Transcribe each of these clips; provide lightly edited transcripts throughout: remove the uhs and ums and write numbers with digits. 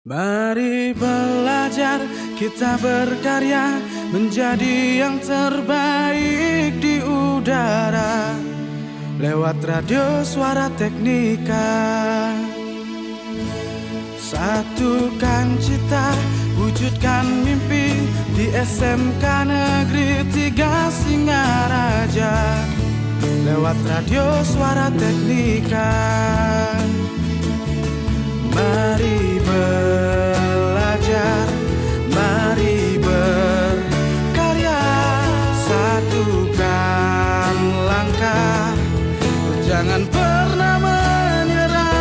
Mari belajar, kita berkarya menjadi yang terbaik di udara lewat radio Suara Teknika. Satukan cita, wujudkan mimpi di SMK Negeri 3 Singaraja lewat radio Suara Teknika. Mari belajar, mari berkarya, satukan langkah, jangan pernah menyerah.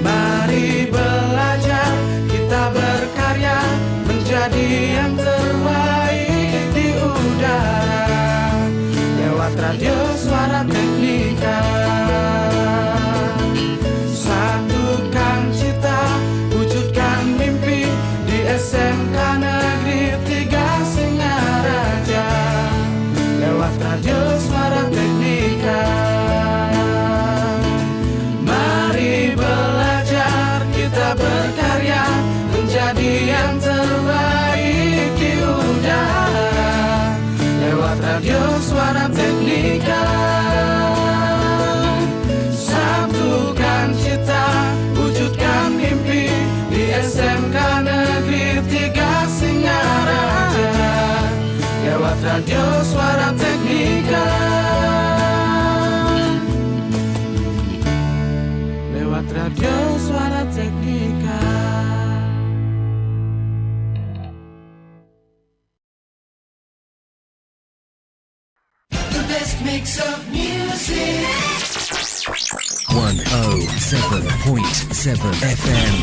Mari belajar, kita berkarya menjadi yang terbaik di udara lewat radio Suara Teknika. Satukan cita, wujudkan mimpi di SMK Negeri 3 Singaraja lewat radio Suara Teknika. Mari belajar, kita berkarya menjadi yang terbaik di udara lewat radio Suara Teknika. Satukan cita, wujudkan mimpi di SMK Negeri 3 Singaraja lewat radio Suara Teknika. Lewat radio Suara Teknika. The best mix of music. 107.7 FM.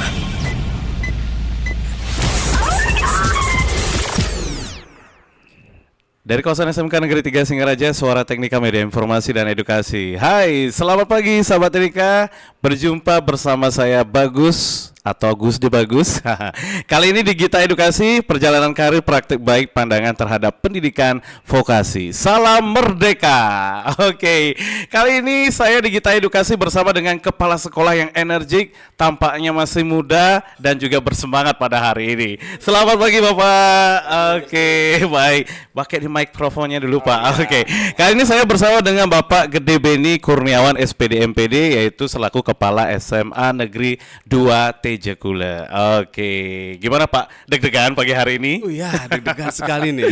Dari kawasan SMK Negeri 3 Singaraja, Suara Teknika Media Informasi dan Edukasi. Hai, selamat pagi sahabat Teknika. Berjumpa bersama saya Bagus atau Gus di Bagus. Kali ini di Gita Edukasi, perjalanan karir praktik baik pandangan terhadap pendidikan vokasi. Salam merdeka. Oke, kali ini saya di Gita Edukasi bersama dengan kepala sekolah yang energik, tampaknya masih muda dan juga bersemangat pada hari ini. Selamat pagi Bapak. Oke, baik. Pakai di mikrofonnya dulu Pak. Oke. Kali ini saya bersama dengan Bapak Gede Beni Kurniawan SPD MPD, yaitu selaku Kepala SMA Negeri 2 Tejekule. Oke. Gimana Pak? Deg-degan pagi hari ini? Oh ya, deg-degan sekali nih.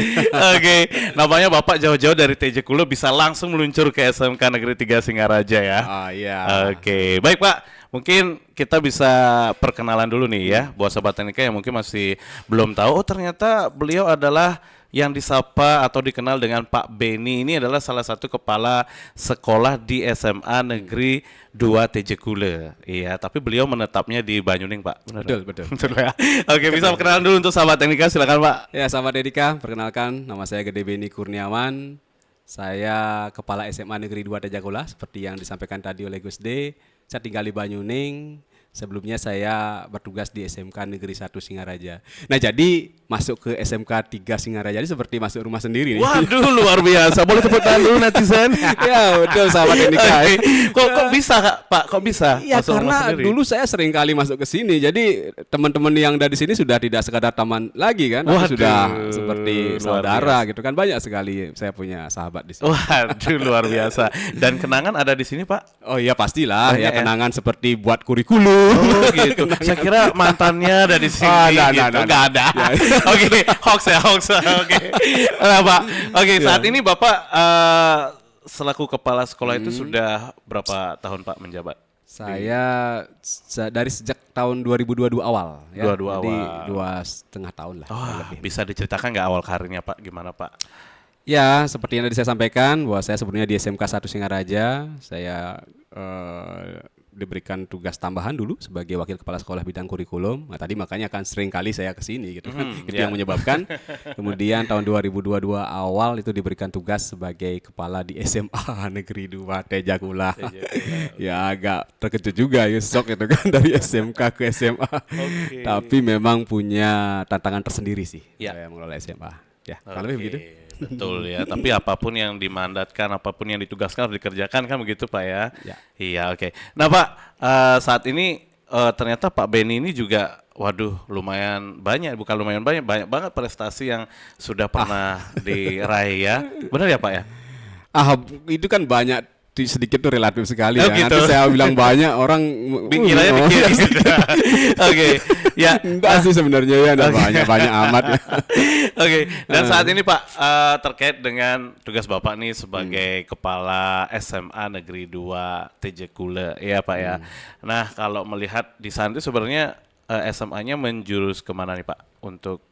Oke. Namanya Bapak jauh-jauh dari Tejekule bisa langsung meluncur ke SMK Negeri 3 Singaraja ya. Oh iya. Oke. Baik Pak. Mungkin kita bisa perkenalan dulu nih ya, buat sahabat Teknika yang mungkin masih belum tahu. Oh ternyata beliau adalah yang disapa atau dikenal dengan Pak Beni. Ini adalah salah satu kepala sekolah di SMA Negeri 2 Tejekule. Iya, tapi beliau menetapnya di Banyuning Pak. Benar? Betul. Betul ya. Oke, bisa perkenalan dulu untuk sahabat Teknika, silakan Pak. Ya, sahabat Dedika, perkenalkan nama saya Gede Beni Kurniawan. Saya Kepala SMA Negeri 2 Tejekule seperti yang disampaikan tadi oleh Gus D. Saya tinggal di Banyuning. Sebelumnya saya bertugas di SMK Negeri 1 Singaraja. Nah jadi masuk ke SMK 3 Singaraja ini seperti masuk rumah sendiri nih. Waduh luar biasa. Boleh tepuk tangan dulu netizen? Ya betul sahabat Teknika. Kok bisa Pak? Kok bisa? Ya masuk rumah karena sendiri? dulu saya sering kali masuk ke sini. Jadi teman-teman yang dari sini sudah tidak sekadar teman lagi kan. Tapi Waduh, sudah seperti luar saudara biasa. gitu kan. Banyak sekali saya punya sahabat di sini. Waduh luar biasa. Dan kenangan ada di sini Pak? Oh iya pastilah. Banyak Ya ya? kenangan seperti buat kurikulum. Oh gitu. Saya kira mantannya ada di sini. Gitu. Nggak ada. Oke, hoax ya hoax. Oke. Nah, Pak. Oke, saat ini Bapak selaku kepala sekolah itu sudah berapa tahun Pak menjabat? Saya dari sejak tahun 2022 awal. Ya. 22 Jadi awal. 2,5 tahun lah. Wah, kurang lebih. bisa diceritakan nggak awal karirnya Pak? Gimana Pak? Ya, seperti yang tadi saya sampaikan bahwa saya sebelumnya di SMK 1 Singaraja, saya diberikan tugas tambahan dulu sebagai wakil kepala sekolah bidang kurikulum. Nah, tadi makanya kan sering kali saya ke sini gitu kan. Itu yang menyebabkan kemudian tahun 2022 awal itu diberikan tugas sebagai kepala di SMA Negeri 2 Tejekule. Ya agak terkejut juga ya, shock itu kan dari SMK ke SMA. Tapi memang punya tantangan tersendiri sih saya mengelola SMA. Ya, kalau lebih begitu. Betul ya, tapi apapun yang dimandatkan, apapun yang ditugaskan harus dikerjakan kan begitu Pak ya? Ya. Iya, oke. Nah Pak, saat ini ternyata Pak Benny ini juga, waduh, lumayan banyak, bukan lumayan banyak, banyak banget prestasi yang sudah pernah diraih ya. Benar ya Pak ya? Itu kan banyak, sedikit tuh relatif sekali Oh, ya. gitu. Nanti saya bilang banyak orang Kiranya dikit gitu. Oke, ya. enggak sih sebenarnya ya, enggak banyak amat ya. Oke, dan saat ini Pak, terkait dengan tugas Bapak nih sebagai Kepala SMA Negeri 2 TJ Kule, ya Pak ya. Nah, kalau melihat di sana itu sebenarnya SMA-nya menjurus kemana nih Pak untuk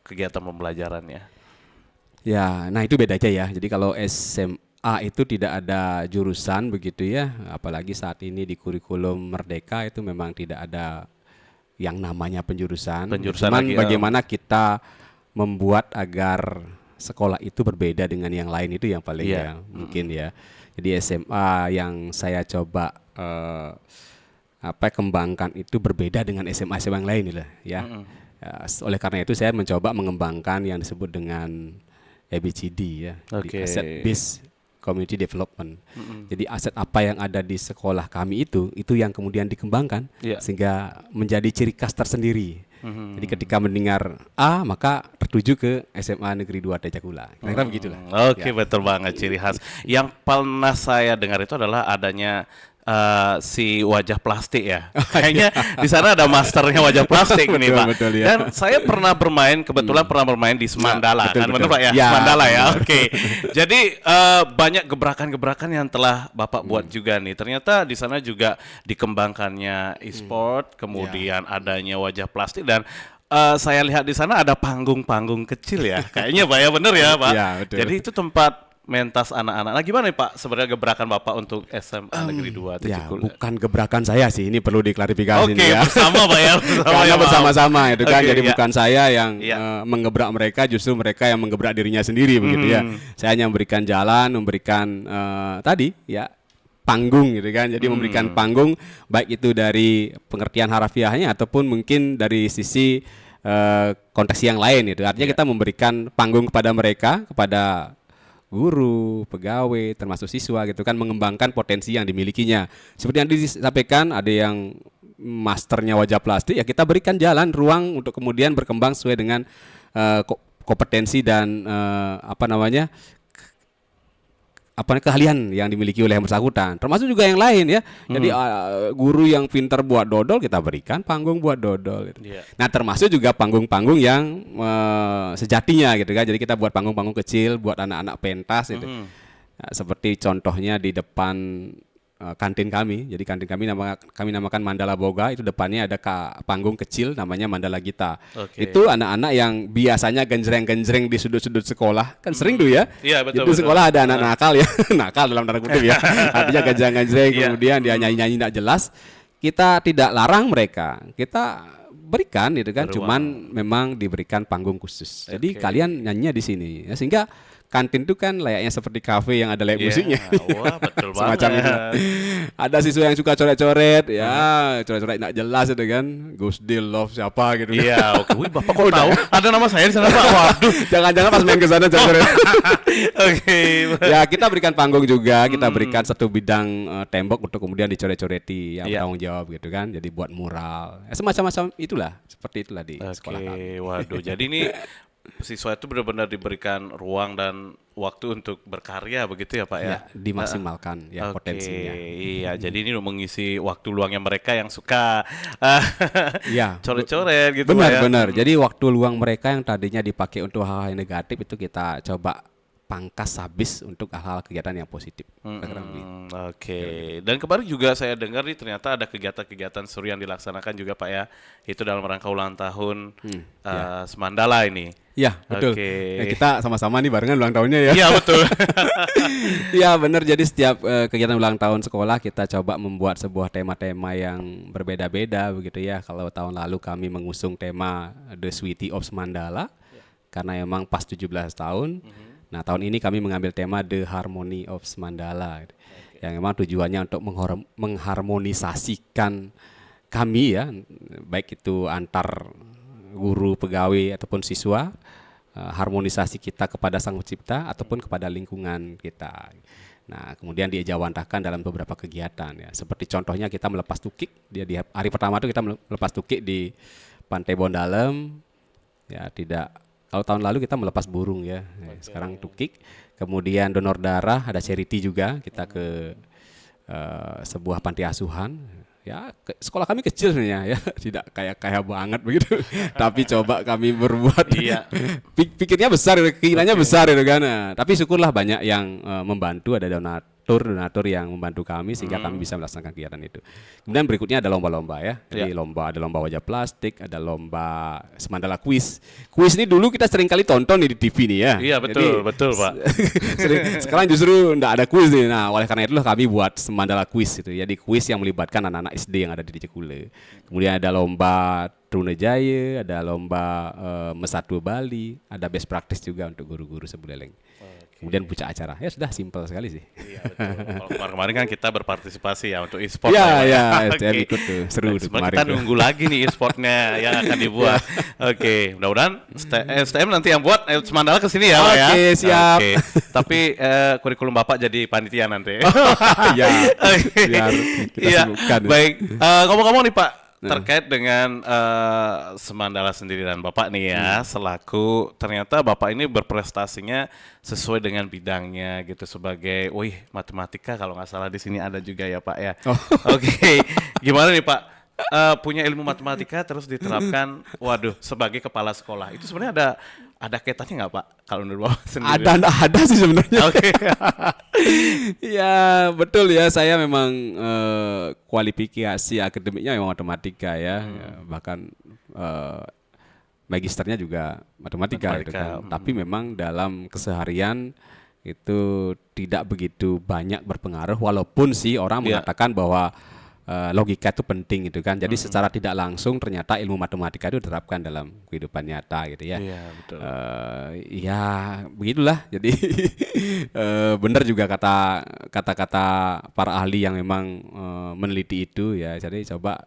kegiatan pembelajarannya? Ya, nah itu beda aja ya. Jadi kalau SMA itu tidak ada jurusan begitu ya, apalagi saat ini di kurikulum Merdeka itu memang tidak ada yang namanya penjurusan. Cuman Lagi, bagaimana kita membuat agar sekolah itu berbeda dengan yang lain, itu yang paling ya mungkin ya. Jadi SMA yang saya coba kembangkan itu berbeda dengan SMA-SMA yang lain lah ya. Oleh karena itu saya mencoba mengembangkan yang disebut dengan ABCD ya, di Asset Based Community Development. Jadi aset apa yang ada di sekolah kami itu yang kemudian dikembangkan sehingga menjadi ciri khas tersendiri. Jadi ketika mendengar A maka tertuju ke SMA Negeri 2 Tejagula. Kira-kira begitulah. Oke, betul banget ciri khas. Yang pernah saya dengar itu adalah adanya si wajah plastik ya. Kayaknya di sana ada masternya wajah plastik nih Pak. Betul, ya. Dan saya pernah bermain, kebetulan pernah bermain di Semandala, betul, kan betul. benar Pak ya? Ya, Semandala ya. benar. Oke. Jadi banyak gebrakan-gebrakan yang telah Bapak buat juga nih. Ternyata di sana juga dikembangkannya e-sport, kemudian adanya wajah plastik dan saya lihat di sana ada panggung-panggung kecil ya. Kayaknya Pak ya, benar ya Pak. Ya, betul. Jadi itu tempat mentas anak-anak. Nah gimana nih Pak sebenarnya gebrakan Bapak untuk SMA Negeri 2 Ya, Tejagula? bukan gebrakan saya sih, ini perlu diklarifikasi Oke, nih ya. bersama Pak ya. Karena bersama-sama itu kan, Oke, jadi ya. bukan saya yang Ya. menggebrak mereka, justru mereka yang menggebrak dirinya sendiri begitu ya. Saya hanya memberikan jalan, memberikan tadi ya panggung gitu kan. Jadi memberikan panggung baik itu dari pengertian harafiahnya ataupun mungkin dari sisi konteks yang lain itu. Artinya kita memberikan panggung kepada mereka, kepada guru, pegawai, termasuk siswa gitu kan, mengembangkan potensi yang dimilikinya. Seperti yang disampaikan, ada yang masternya wajah plastik, ya kita berikan jalan, ruang untuk kemudian berkembang sesuai dengan kompetensi dan keahlian yang dimiliki oleh yang bersangkutan, termasuk juga yang lain ya. Jadi guru yang pintar buat dodol kita berikan panggung buat dodol gitu. Nah termasuk juga panggung-panggung yang sejatinya gitu kan. Jadi kita buat panggung-panggung kecil buat anak-anak pentas gitu. Nah, seperti contohnya di depan kantin kami. Jadi kantin kami kami namakan Mandala Boga, itu depannya ada panggung kecil namanya Mandala Gita. Itu anak-anak yang biasanya genjreng-genjreng di sudut-sudut sekolah. Kan sering tuh ya. Iya, betul, Di betul. sekolah ada anak nakal ya. Nakal dalam tanda kutip ya. Artinya genjreng-genjreng kemudian dia nyanyi-nyanyi tidak jelas. Kita tidak larang mereka. Kita berikan gitu kan, cuman memang diberikan panggung khusus. Jadi kalian nyanyinya di sini ya, sehingga kantin itu kan layaknya seperti kafe yang ada live musiknya. Wah, betul Semacam banget. itu. Ada siswa yang suka coret-coret, ya coret-coret nggak jelas itu kan. Gus Dil Love siapa gitu. Iya, oke. Wih, Bapak kok tahu? Ada nama saya di sana Pak. Waduh. Jangan-jangan pas main ke sana coret-coret. Oke. Ya kita berikan panggung juga, kita berikan satu bidang tembok untuk kemudian dicoret-coreti yang bertanggung jawab gitu kan. Jadi buat mural, semacam-macam itulah, seperti itulah di sekolah kami. Waduh. Jadi ini siswa itu benar-benar diberikan ruang dan waktu untuk berkarya begitu ya Pak ya? Ya, dimaksimalkan ya Oke, potensinya. iya, jadi ini untuk mengisi waktu luangnya mereka yang suka Ya, coret-coret gitu Pak ya. benar. Jadi waktu luang mereka yang tadinya dipakai untuk hal-hal yang negatif itu kita coba pangkas habis untuk hal-hal kegiatan yang positif. Kira-kira begitu. Oke, dan kemarin juga saya dengar nih ternyata ada kegiatan-kegiatan seru yang dilaksanakan juga Pak ya. Itu dalam rangka ulang tahun Semandala ini. Ya, betul. Oke. Ya, kita sama-sama nih barengan ulang tahunnya ya. Iya betul. Iya benar, jadi setiap kegiatan ulang tahun sekolah kita coba membuat sebuah tema-tema yang berbeda-beda begitu ya. Kalau tahun lalu kami mengusung tema The Sweetie of Mandala karena emang pas 17 tahun. Nah tahun ini kami mengambil tema The Harmony of Mandala yang memang tujuannya untuk mengharmonisasikan kami ya, baik itu antar guru, pegawai ataupun siswa, harmonisasi kita kepada Sang Pencipta ataupun kepada lingkungan kita. Nah, kemudian diejawantahkan dalam beberapa kegiatan ya. Seperti contohnya kita melepas tukik, dia di hari pertama itu kita melepas tukik di Pantai Bondalem. Ya, tidak kalau tahun lalu kita melepas burung ya. Sekarang tukik. Kemudian donor darah, ada charity juga, kita ke sebuah panti asuhan. Ya, sekolah kami kecil sebenarnya ya, tidak kaya banget begitu. Tapi coba kami berbuat. Iya. Pikirnya besar, keinginannya besar itu kan. Nah, tapi syukurlah banyak yang membantu, ada donatur yang membantu kami sehingga kami bisa melaksanakan kegiatan itu. Kemudian berikutnya ada lomba-lomba ya. Jadi ada lomba wajah plastik, ada lomba semandala quiz. Quiz ini dulu kita sering kali tonton nih di TV nih ya. Iya, betul, betul, Pak. Sekarang justru enggak ada quiz nih. Nah, oleh karena itulah kami buat semandala quiz itu. Jadi quiz yang melibatkan anak-anak SD yang ada di Cekule. Kemudian ada lomba Trunajaya, ada lomba Mesatu Bali, ada best practice juga untuk guru-guru Sebuleleng. Kemudian puncak acara. Ya sudah simpel sekali sih. Iya, betul. Kalau kemarin kan kita berpartisipasi ya untuk e-sport. Iya, Oke. saya ikut tuh. Seru tuh kemarin. Kita tuh. nunggu lagi nih e-sportnya yang akan dibuat. Oke, mudah-mudahan STM nanti yang buat Semandala ke sini ya, Pak ya. Oke, siap. Oke. Tapi kurikulum Bapak jadi panitia nanti. Iya. Oke. Biar kita Iya. sibukkan. Baik. Ngomong-ngomong nih Pak, terkait dengan Semandala sendiri dan Bapak nih ya, selaku ternyata Bapak ini berprestasinya sesuai dengan bidangnya gitu sebagai, matematika kalau nggak salah di sini ada juga ya Pak ya. Oke, gimana nih Pak? Punya ilmu matematika terus diterapkan, sebagai kepala sekolah itu sebenarnya ada kaitannya nggak Pak kalau menurut Bapak sendiri? Ada sih sebenarnya. Oke. Ya betul ya, saya memang kualifikasi akademiknya memang matematika ya. Ya, bahkan magisternya juga matematika. Gitu kan. Tapi memang dalam keseharian itu tidak begitu banyak berpengaruh, walaupun sih orang mengatakan bahwa logika itu penting gitu kan. Jadi secara tidak langsung ternyata ilmu matematika itu diterapkan dalam kehidupan nyata gitu ya. Iya, betul. Ya begitulah. Jadi benar juga kata-kata para ahli yang memang meneliti itu ya. Jadi coba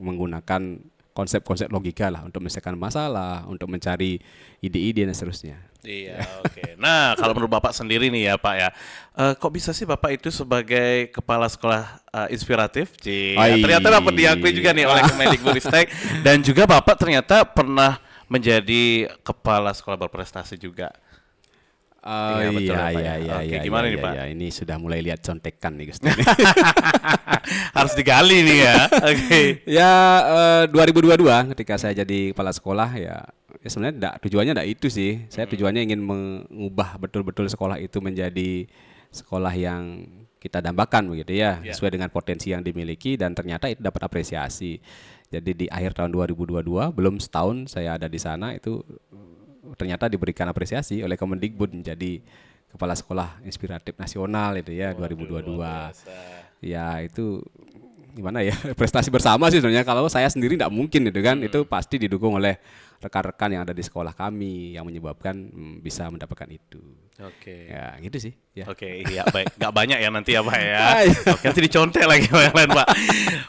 menggunakan konsep-konsep logika lah untuk menyelesaikan masalah, untuk mencari ide-ide dan seterusnya. Iya, oke. Nah, kalau menurut Bapak sendiri nih ya Pak ya, kok bisa sih Bapak itu sebagai kepala sekolah inspiratif? Ternyata dapat diakui juga nih oleh Kemendikbudristek dan juga Bapak ternyata pernah menjadi kepala sekolah berprestasi juga. Iya, betul ya, Pak ya. Oke, gimana nih, Pak? Ya, ini sudah mulai lihat contekan nih Gus. Harus digali nih ya. Oke. Ya 2022 ketika saya jadi kepala sekolah ya sebenarnya tujuannya enggak itu sih. Saya tujuannya ingin mengubah betul-betul sekolah itu menjadi sekolah yang kita dambakan begitu ya, sesuai dengan potensi yang dimiliki dan ternyata itu dapat apresiasi. Jadi di akhir tahun 2022, belum setahun saya ada di sana itu ternyata diberikan apresiasi oleh Kemendikbud menjadi kepala sekolah inspiratif nasional itu ya 2022. Ya itu gimana ya, prestasi bersama sih sebenarnya. Kalau saya sendiri tidak mungkin itu kan, itu pasti didukung oleh rekan-rekan yang ada di sekolah kami yang menyebabkan bisa mendapatkan itu. Oke. Ya gitu sih. Ya. Oke, iya baik. Nggak banyak ya nanti ya Pak ya. Oke, nanti dicontek lagi sama yang lain Pak.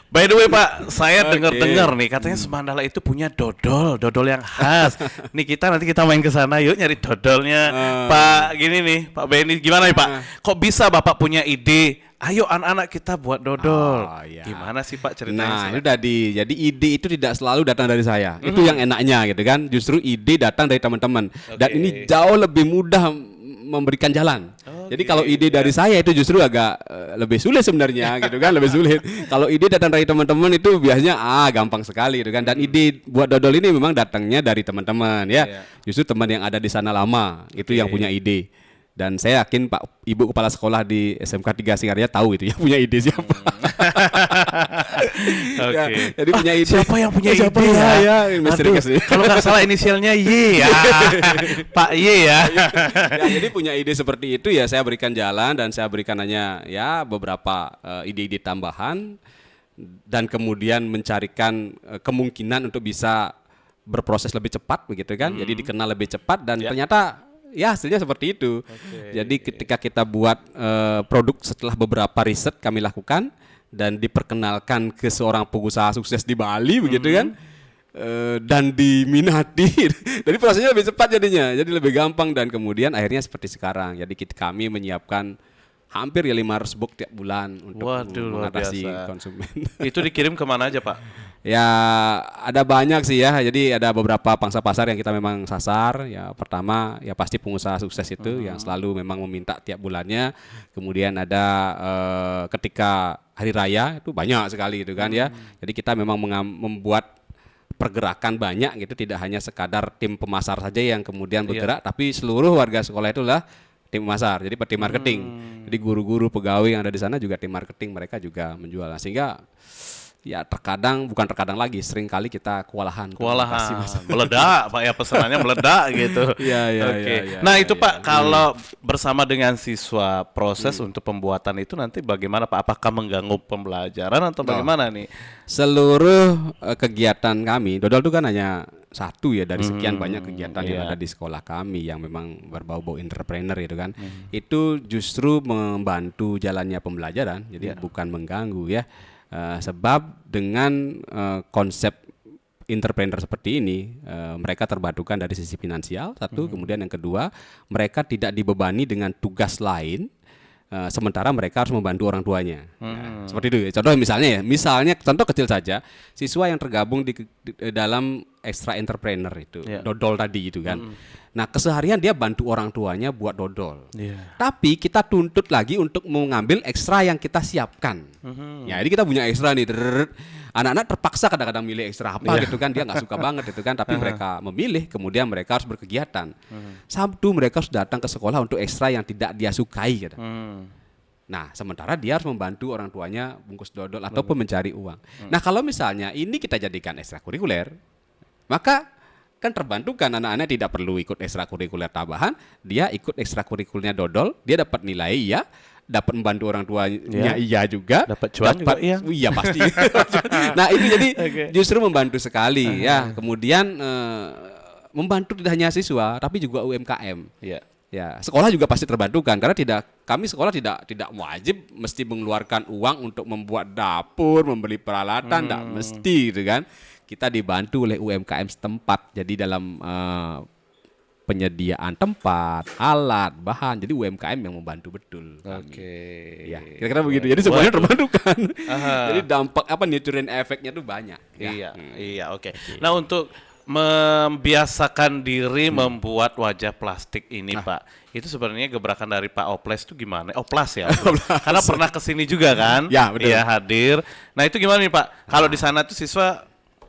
By the way Pak, saya dengar nih katanya Semandala itu punya dodol yang khas. Nih nanti kita main ke sana yuk nyari dodolnya. Pak gini nih, Pak Benny gimana nih Pak? Kok bisa Bapak punya ide? Ayo anak-anak kita buat dodol. Ya. Gimana sih Pak ceritanya? Nah, itu tadi. Jadi ide itu tidak selalu datang dari saya. Itu yang enaknya gitu kan. Justru ide datang dari teman-teman. Dan ini jauh lebih mudah memberikan jalan. Jadi kalau ide dari saya itu justru agak lebih sulit sebenarnya gitu kan, lebih sulit. Kalau ide datang dari teman-teman itu biasanya gampang sekali gitu kan. Dan ide buat dodol ini memang datangnya dari teman-teman ya. Justru teman yang ada di sana lama itu yang punya ide. Dan saya yakin Pak Ibu Kepala Sekolah di SMK 3 Singarya tahu itu yang punya ide siapa. Oke. Jadi punya ide. Siapa yang punya ide ya? Misteri Aduh, kalau nggak salah inisialnya Y ya. Pak Y ya. Ya. Jadi punya ide seperti itu ya saya berikan jalan dan saya berikan hanya ya beberapa ide-ide tambahan dan kemudian mencarikan kemungkinan untuk bisa berproses lebih cepat begitu kan. Jadi dikenal lebih cepat dan ternyata ya hasilnya seperti itu. Jadi ketika kita buat produk setelah beberapa riset kami lakukan dan diperkenalkan ke seorang pengusaha sukses di Bali begitu kan, dan diminati, jadi prosesnya lebih cepat jadinya, jadi lebih gampang dan kemudian akhirnya seperti sekarang. Jadi kami menyiapkan hampir ya 500 box tiap bulan untuk Waduh, luar mengatasi biasa. konsumen. Itu dikirim kemana aja Pak? Ya ada banyak sih ya, jadi ada beberapa pangsa pasar yang kita memang sasar. Ya pertama ya pasti pengusaha sukses itu yang selalu memang meminta tiap bulannya. Kemudian ada ketika hari raya itu banyak sekali itu kan ya. Jadi kita memang membuat pergerakan banyak gitu, tidak hanya sekadar tim pemasar saja yang kemudian bergerak, tapi seluruh warga sekolah itulah tim pemasar, jadi tim marketing. Jadi guru-guru pegawai yang ada di sana juga tim marketing, mereka juga menjual. Nah, sehingga ya bukan terkadang lagi, sering kali kita kewalahan. Meledak Pak ya, pesanannya meledak gitu. Iya, Oke. iya, Nah iya, itu iya. Pak, kalau bersama dengan siswa proses untuk pembuatan itu nanti bagaimana Pak? Apakah mengganggu pembelajaran atau bagaimana nih? Seluruh kegiatan kami, Dodol itu kan hanya satu ya dari sekian banyak kegiatan yang ada di sekolah kami yang memang berbau-bau entrepreneur itu kan. Itu justru membantu jalannya pembelajaran, jadi bukan mengganggu ya. Sebab dengan konsep entrepreneur seperti ini, mereka terbantukan dari sisi finansial satu, kemudian yang kedua mereka tidak dibebani dengan tugas lain, sementara mereka harus membantu orang tuanya. Nah, seperti itu. Contoh misalnya contoh kecil saja, siswa yang tergabung di dalam extra entrepreneur itu, dodol tadi itu kan. Nah keseharian dia bantu orang tuanya buat dodol. Tapi kita tuntut lagi untuk mengambil ekstra yang kita siapkan. Ya, jadi kita punya ekstra nih. Anak-anak terpaksa kadang-kadang milih ekstra apa gitu kan, dia nggak suka banget itu kan, tapi mereka memilih, kemudian mereka harus berkegiatan. Sabtu mereka harus datang ke sekolah untuk ekstra yang tidak dia sukai gitu. Nah, sementara dia harus membantu orang tuanya bungkus dodol ataupun mencari uang. Nah, kalau misalnya ini kita jadikan ekstrakurikuler, maka kan terbantukan, anak-anak tidak perlu ikut ekstrakurikuler tambahan, dia ikut ekstrakurikulernya dodol, dia dapat nilai iya, dapat membantu orang tuanya iya juga, Dapat cuan juga iya. Iya pasti. Nah, itu jadi justru membantu sekali ya. Kemudian membantu tidak hanya siswa tapi juga UMKM. Ya, sekolah juga pasti terbantukan karena kami sekolah tidak wajib mesti mengeluarkan uang untuk membuat dapur, membeli peralatan, tidak mesti gitu kan. Kita dibantu oleh UMKM setempat. Jadi dalam penyediaan tempat, alat, bahan. Jadi UMKM yang membantu betul. Oke. Ya, kira-kira begitu. Jadi semuanya terbantukan. Jadi dampak nutrient efeknya tuh banyak. Ya. Iya, oke. Nah, untuk membiasakan diri membuat wajah plastik ini, Pak. Itu sebenarnya gebrakan dari Pak Oples itu gimana? Oplas ya. Karena pernah kesini juga kan? Ya, betul. Iya, hadir. Nah, itu gimana nih, Pak? Kalau di sana tuh siswa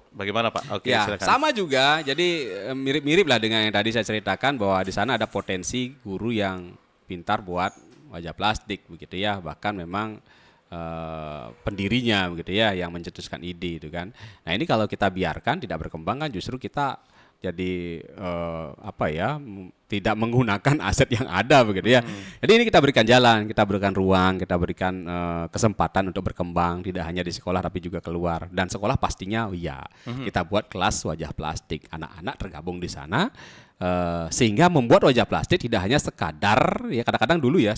bagaimana, Pak? Oke, Ya, silakan. sama juga. Jadi mirip-mirip lah dengan yang tadi saya ceritakan bahwa di sana ada potensi guru yang pintar buat wajah plastik begitu ya. Bahkan memang pendirinya begitu ya yang mencetuskan ide itu kan. Nah, ini kalau kita biarkan tidak berkembang kan justru kita jadi tidak menggunakan aset yang ada begitu ya. Jadi ini kita berikan jalan, kita berikan ruang, kita berikan kesempatan untuk berkembang tidak hanya di sekolah tapi juga keluar. Dan sekolah pastinya kita buat kelas wajah plastik, anak-anak tergabung di sana sehingga membuat wajah plastik tidak hanya sekadar ya kadang-kadang dulu ya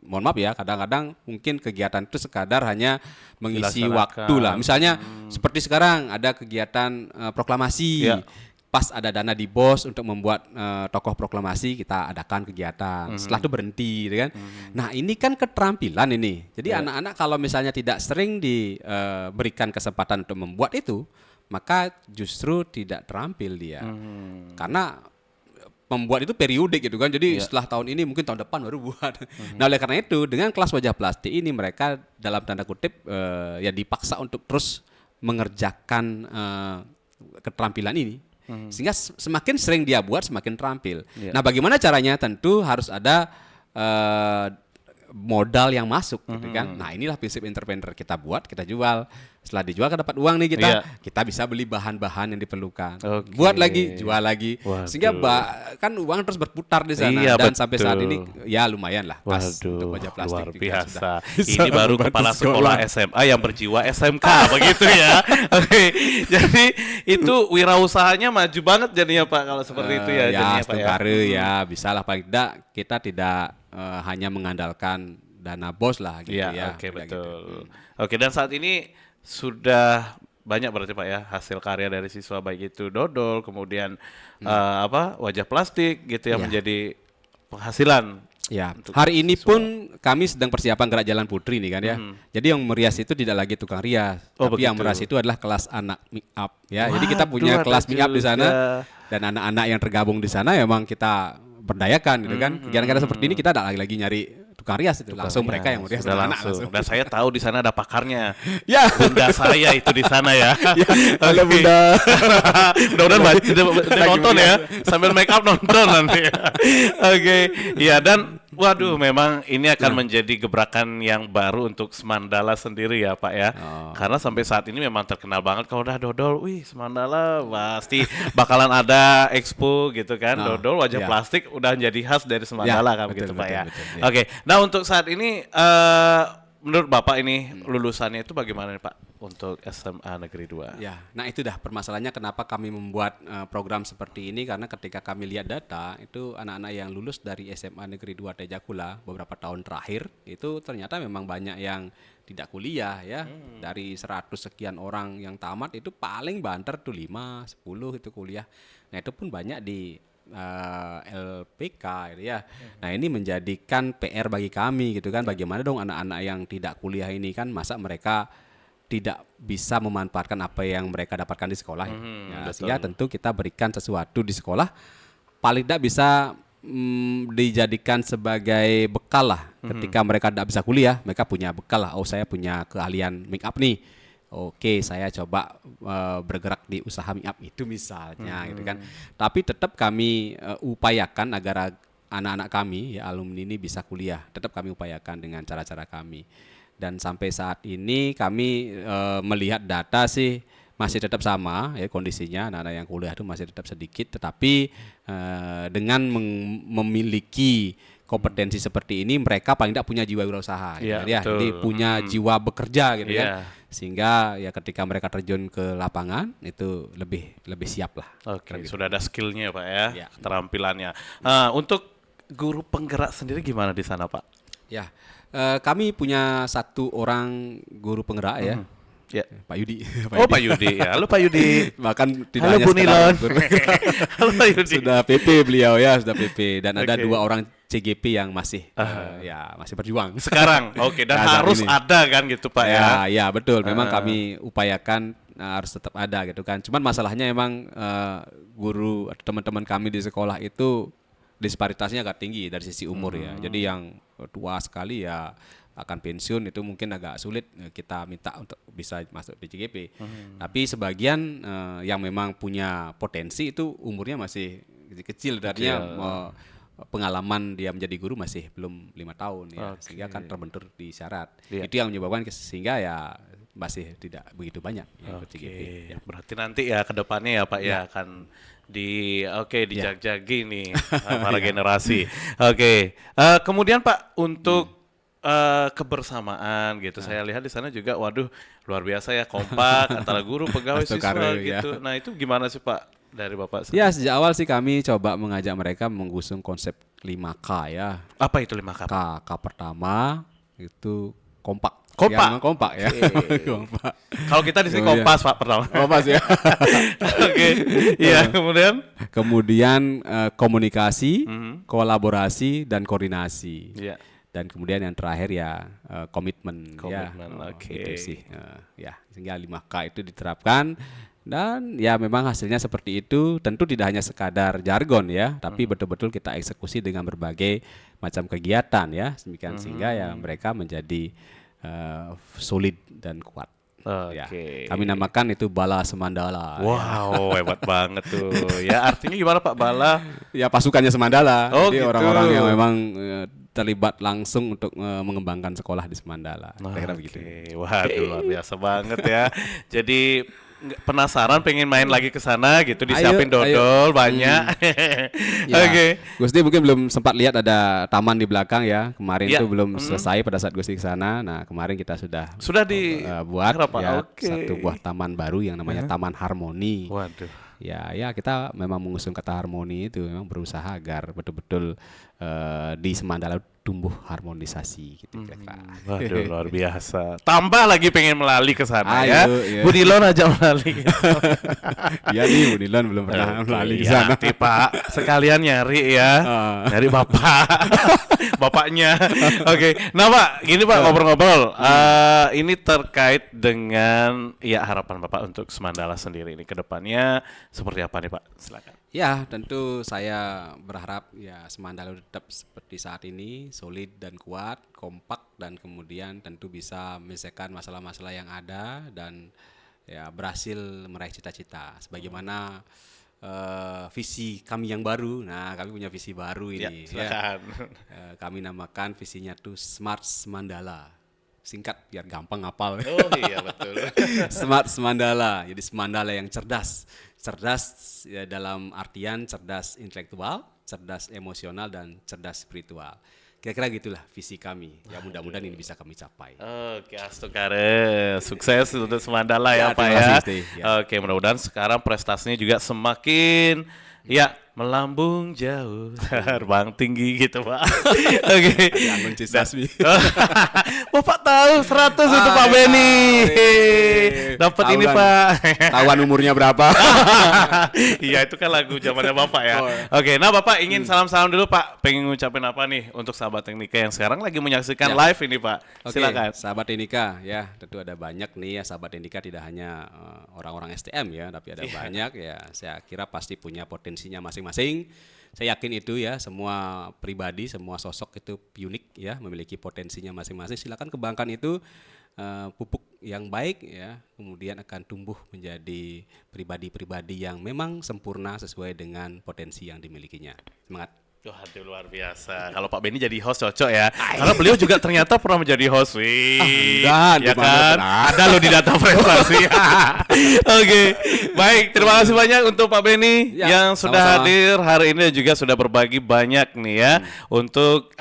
mohon maaf ya kadang-kadang mungkin kegiatan itu sekadar hanya mengisi waktu lah. Misalnya seperti sekarang ada kegiatan proklamasi. Pas ada dana di BOS untuk membuat tokoh proklamasi, kita adakan kegiatan. Setelah itu berhenti, gitu kan? Nah, ini kan keterampilan ini. Jadi anak-anak kalau misalnya tidak sering diberikan kesempatan untuk membuat itu, maka justru tidak terampil dia. Karena membuat itu periodik gitu kan. Jadi setelah tahun ini mungkin tahun depan baru buat. Nah, oleh karena itu dengan kelas wajah plastik ini mereka dalam tanda kutip ya dipaksa untuk terus mengerjakan keterampilan ini. Sehingga semakin sering dia buat semakin terampil. Nah, bagaimana caranya? Tentu harus ada modal yang masuk gitu kan. Nah, inilah prinsip entrepreneur, kita buat, kita jual. Setelah dijual kan dapat uang nih kita bisa beli bahan-bahan yang diperlukan. Buat lagi, jual lagi. Sehingga kan uang terus berputar di sana dan sampai saat ini ya lumayan lah pas untuk wajah plastik. Luar biasa. Ini baru kepala sekolah SMA yang berjiwa SMK begitu ya. Oke. Jadi itu wirausahanya maju banget jadinya Pak kalau seperti itu ya jadinya Pak ya. Ya, bisa lah paling tidak kita tidak hanya mengandalkan dana BOS lah gitu ya. Oke, betul. Oke, dan saat ini sudah banyak berarti Pak ya hasil karya dari siswa baik itu dodol kemudian wajah plastik gitu ya menjadi penghasilan Ya, untuk hari ini siswa. pun kami sedang persiapan gerak jalan putri nih kan ya. Jadi yang merias itu tidak lagi tukang rias, Oh, tapi yang begitu. merias itu adalah kelas anak make up ya. Jadi kita Waduh, punya ada kelas make up di sana juga. dan anak-anak yang tergabung di sana memang kita berdayakan gitu kan. Kegiatan-kegiatan seperti ini kita tidak lagi nyari tukang rias itu, langsung mereka yang merias Sudah anak-anak langsung. Dan saya tahu di sana ada pakarnya. Ya, Bunda saya itu di sana ya. halo Oke. Bunda. Mudah-mudahan dia nonton ya, sambil make up nonton nanti. Oke, iya dan waduh memang ini akan menjadi gebrakan yang baru untuk Semandala sendiri ya Pak ya. Karena sampai saat ini memang terkenal banget kalau udah dodol, wih Semandala pasti bakalan ada expo gitu kan. Dodol wajah ya. plastik udah jadi khas dari Semandala kan betul, begitu Pak betul, ya. betul, ya. Oke, nah untuk saat ini menurut Bapak ini lulusannya itu bagaimana nih Pak untuk SMA Negeri 2? Ya, nah itu dah permasalahannya kenapa kami membuat program seperti ini karena ketika kami lihat data itu anak-anak yang lulus dari SMA Negeri 2 Tejakula beberapa tahun terakhir itu ternyata memang banyak yang tidak kuliah ya. Dari 100 sekian orang yang tamat itu paling banter tuh 5, 10 itu kuliah. Nah, itu pun banyak di LPK gitu ya. Nah, ini menjadikan PR bagi kami gitu kan. Bagaimana dong anak-anak yang tidak kuliah ini kan masa mereka tidak bisa memanfaatkan apa yang mereka dapatkan di sekolah ya. Sehingga tentu kita berikan sesuatu di sekolah paling tidak bisa dijadikan sebagai bekal lah ketika mereka tidak bisa kuliah, mereka punya bekal lah. Oh, saya punya keahlian make up nih. Oke, saya coba bergerak di usaha make up itu misalnya gitu kan. Tapi tetap kami upayakan agar anak-anak kami ya alumni ini bisa kuliah. Tetap kami upayakan dengan cara-cara kami. Dan sampai saat ini kami melihat data sih masih tetap sama ya kondisinya, anak-anak yang kuliah itu masih tetap sedikit, tetapi dengan memiliki kompetensi seperti ini mereka paling tidak punya jiwa wirausaha Iya, gitu ya. betul. Jadi punya jiwa bekerja gitu Iya. kan. Sehingga ya ketika mereka terjun ke lapangan itu lebih siap lah. Oke, sudah ada skillnya Pak ya, Ya. keterampilannya. Untuk guru penggerak sendiri gimana di sana Pak? Ya, kami punya satu orang guru penggerak ya. Ya. Pak Yudi. Oh Pak Yudi ya, halo Pak Yudi. Bahkan tidak Halo hanya Bu sekedar Nilon. guru. Halo Pak Yudi. Sudah PP beliau ya, sudah PP dan ada Oke. 2 orang CGP yang masih ya masih berjuang. Sekarang, oke, dan Nah, saat harus ini. ada kan gitu Pak ya. Ya betul. Memang kami upayakan harus tetap ada gitu kan. Cuman masalahnya emang guru atau teman-teman kami di sekolah itu disparitasnya agak tinggi dari sisi umur ya. Jadi yang tua sekali ya akan pensiun itu mungkin agak sulit kita minta untuk bisa masuk di CGP. Tapi sebagian yang memang punya potensi itu umurnya masih kecil, artinya pengalaman dia menjadi guru masih belum 5 tahun ya, sehingga kan terbentur di syarat. Iya. Itu yang menyebabkan sehingga ya masih tidak begitu banyak yang ikut CGP. Oke, berarti nanti ya ke depannya ya Pak ya akan dijag-jagi nih para generasi. Oke, kemudian Pak untuk kebersamaan gitu, saya lihat di sana juga, waduh luar biasa ya, kompak antara guru, pegawai, siswa Astaga, ya. gitu. Nah itu gimana sih Pak dari Bapak sendiri? Ya sejak awal sih kami coba mengajak mereka mengusung konsep 5K ya. Apa itu 5K? K pertama itu kompak. Kompak? Ya, memang kompak ya. Kompak. Kalau kita di sini Oh, iya. kompas Pak pertama. Kompas ya. Oke, iya kemudian. Kemudian komunikasi, kolaborasi dan koordinasi. Iya. Dan kemudian yang terakhir ya komitmen. Komitmen, ya. oke. Itu sih. Ya, sehingga 5K itu diterapkan dan ya memang hasilnya seperti itu. Tentu tidak hanya sekadar jargon ya, tapi betul-betul kita eksekusi dengan berbagai macam kegiatan ya. Demikian sehingga ya mereka menjadi solid dan kuat. Ya. Oke. Kami namakan itu Bala Semandala. Wow, hebat banget tuh. Ya artinya gimana Pak Bala? Ya pasukannya Semandala. Oh, Jadi gitu. orang-orang yang memang terlibat langsung untuk mengembangkan sekolah di Semandala. Kira-kira begitu. Oke, waduh luar biasa banget ya. Jadi penasaran pengen main lagi ke sana gitu, disiapin Ayo, dodol banyak. Ya, Oke. Gusti mungkin belum sempat lihat ada taman di belakang ya. Kemarin Ya, itu belum selesai pada saat Gusti ke sana. Nah, kemarin kita sudah Sudah di buat Kenapa? ya Oke. satu buah taman baru yang namanya Taman Harmoni. Waduh. Ya kita memang mengusung kata harmoni itu memang berusaha agar betul-betul di Semandala tumbuh harmonisasi gitu kira-kira. Waduh, luar biasa. Tambah lagi pengen melalui ke sana Ayo, ya. iya. Bu Dilon aja melalui. Iya nih, Bu Dilan belum pernah melalui ke Iya, sana. nanti Pak sekalian nyari ya. Nyari Bapak. Bapaknya. Oke. Nah, Pak, gini Pak ngobrol-ngobrol. Ini terkait dengan ya harapan Bapak untuk Semandala sendiri ini ke depannya seperti apa nih, Pak? Silakan. Ya, tentu saya berharap ya Semandala tetap seperti saat ini, solid dan kuat, kompak, dan kemudian tentu bisa menyelesaikan masalah-masalah yang ada dan ya berhasil meraih cita-cita. Sebagaimana visi kami yang baru. Nah, kami punya visi baru ini. silakan. Kami namakan visinya tuh Smart Semandala. Singkat biar gampang hafal. Oh iya betul. Smart Semandala. Jadi Semandala yang cerdas. Cerdas ya, dalam artian cerdas intelektual, cerdas emosional, dan cerdas spiritual. Kira-kira gitulah visi kami. Ya mudah-mudahan ini bisa kami capai. Oke, Astukare. Sukses untuk Semandala ya, Ya, Pak terima ya. kasih, Steve. Ya. Oke, mudah-mudahan sekarang prestasinya juga semakin ya melambung jauh, terbang tinggi gitu, Pak. Oke. Anggun Cisasmi. Bapak tahu 100 untuk Pak Beni. Dapat ini, Tahu kan? Pak. Tahuan umurnya berapa? Iya, itu kan lagu zamannya Bapak ya. Oh, ya. Oke, nah Bapak ingin salam-salam dulu, Pak. Pengen ngucapin apa nih untuk sahabat Teknika yang sekarang lagi menyaksikan Ya. live ini, Pak? Oke, Silakan. sahabat Teknika ya, tentu ada banyak nih ya sahabat Teknika, tidak hanya orang-orang STM ya, tapi ada banyak ya. Saya kira pasti punya potensinya masing-masing. Saya yakin itu ya, semua pribadi, semua sosok itu unik ya, memiliki potensinya masing-masing. Silakan kembangkan itu, pupuk yang baik ya, kemudian akan tumbuh menjadi pribadi-pribadi yang memang sempurna sesuai dengan potensi yang dimilikinya. Semangat. Waduh, luar biasa. Kalau Pak Beni jadi host cocok ya. Karena beliau juga ternyata pernah menjadi host. Wih. enggak, Ya di mana kan? pernah. Ada loh di data prestasi. Oke. Baik, terima kasih banyak untuk Pak Beni Ya, yang sudah sama-sama. hadir hari ini dan juga sudah berbagi banyak nih ya untuk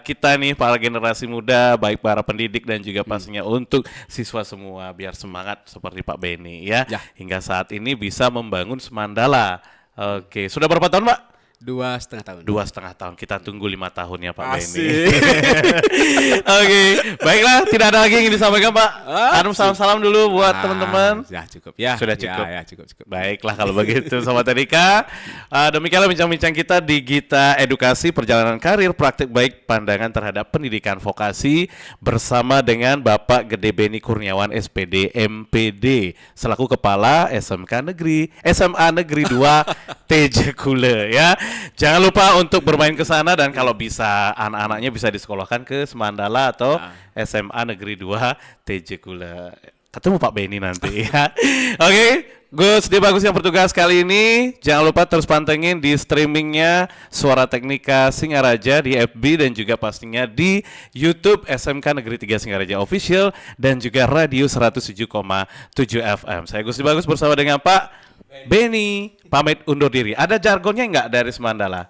kita nih para generasi muda, baik para pendidik dan juga pastinya untuk siswa semua biar semangat seperti Pak Beni ya. Ya. Hingga saat ini bisa membangun Semandala. Oke, sudah berapa tahun, Pak? 2,5 tahun. 2,5 tahun. Kita tunggu 5 tahun ya Pak Beni. Asik. Oke, baiklah. Tidak ada lagi yang disampaikan Pak. Anum salam-salam dulu buat teman-teman. Ya cukup ya. Sudah Ya, cukup. Ya, cukup. Baiklah kalau begitu Sobat Teknika. Demikianlah bincang-bincang kita di Gita Edukasi Perjalanan Karir Praktik Baik Pandangan Terhadap Pendidikan Vokasi bersama dengan Bapak Gede Beni Kurniawan SPD MPD selaku Kepala SMA Negeri 2 TJ Kule ya. Jangan lupa untuk bermain ke sana dan kalau bisa anak-anaknya bisa disekolahkan ke Semandala atau SMA Negeri 2 TJ Kule. Ketemu Pak Beni nanti ya. Oke, Gus Di Bagus yang bertugas kali ini. Jangan lupa terus pantengin di streamingnya Suara Teknika Singaraja di FB dan juga pastinya di YouTube SMK Negeri 3 Singaraja Official dan juga Radio 107,7 FM. Saya Gus Di Bagus bersama dengan Pak Beni pamit undur diri. Ada jargonnya nggak dari Semandala?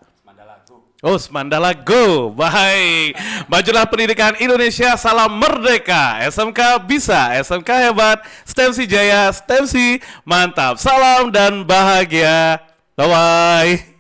Oh, Semandala Go. Baik. Majulah pendidikan Indonesia, salam merdeka. SMK bisa, SMK hebat, STEMSI jaya, STEMSI mantap. Salam dan bahagia. Bye-bye.